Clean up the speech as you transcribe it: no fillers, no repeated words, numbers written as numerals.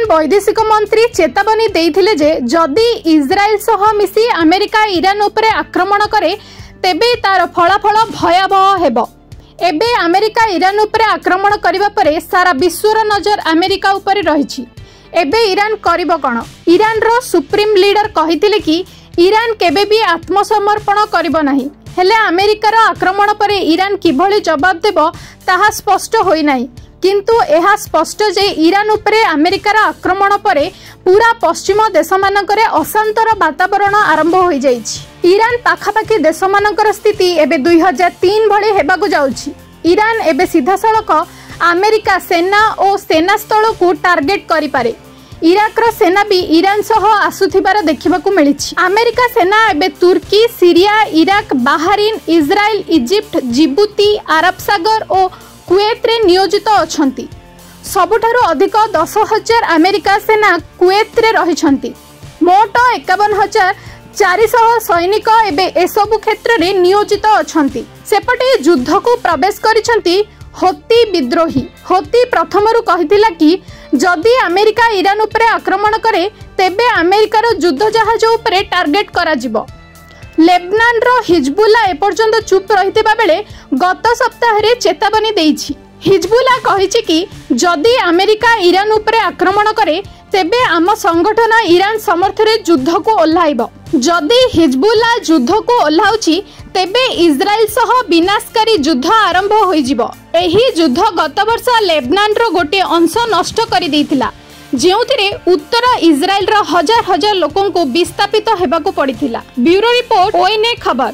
वैदेशिक मंत्री चेतावनी देइथिले जे जदि इजराइल सह मिसी अमेरिका ईरान उपरे आक्रमण करे तेबे तार फलाफल भयावह हेबो। एबे अमेरिका ईरान उपरे आक्रमण करिबा परे सारा विश्वर नजर अमेरिका उपरे रहिछि। एबे ईरान करिबो कोन? ईरान रो सुप्रीम लीडर कहिथिले कि ईरान केबे भी आत्मसमर्पण करिबो नाही। हेले अमेरिकार आक्रमण परे ईरान किभली जवाब देबो ताहा स्पष्ट होई नाही। किंतु यह स्पष्ट जे ईरान उपरे अमेरिकार आक्रमण परे पूरा पश्चिम देश मानकरे अशांतर वातावरण आरंभ हो जाइछि। ईरान पाखापाखि देश मानकर स्थिति एबे 2003 भली हेबाकु जाउछि। ईरान एबे सीधा सड़क अमेरिका सेना और सेना स्थल को टार्गेट करि पारे। इराक रो सेना भी ईरान सह आसुथिबार देखिबाकु मिलिछि। अमेरिका सेना एबे तुर्की, Syria, Iraq, Bahrain, Israel, Egypt, Djibouti, अरब सागर और कुवेत रे नियोजित अछंती। सबुठारु अधिक 10,000 अमेरिका सेना कुवेत रे रहिछंती। मोट 51,400 सैनिक एबे एसबु क्षेत्र रे नियोजित अछंती। सेपटे युद्ध को प्रवेश करिछंती होती विद्रोही। होती प्रथमरु कहिथिला कि जदि अमेरिका ईरान उपरे आक्रमण करे तेबे अमेरिकार युद्ध जहाज उपरे टार्गेट करा जिवो। लेबनान रो हिजबुल्ला एपर्यंत चुप रहिथिबा बेले गत सप्ताह रे चेतावनी देइछि। हिजबुल्ला कहिछि कि जदि अमेरिका ईरान उपरे आक्रमण करे तेबे आम संगठन ईरान समर्थन युद्ध को ओह्लाइबो। जदि हिजबुल्ला युद्ध को ओह्लाउछि तेबे इजराइल सह विनाशकारी युद्ध आरंभ होई जिवो। एही युद्ध गत वर्ष लेबनान रो गोटे अंश नष्ट करि दैथिला, जेउथिरे उत्तर इजराइल रो हजार हजार लोकन को विस्थापित हेबाकू पड़िथिला। ब्यूरो रिपोर्ट, ओएनए खबर।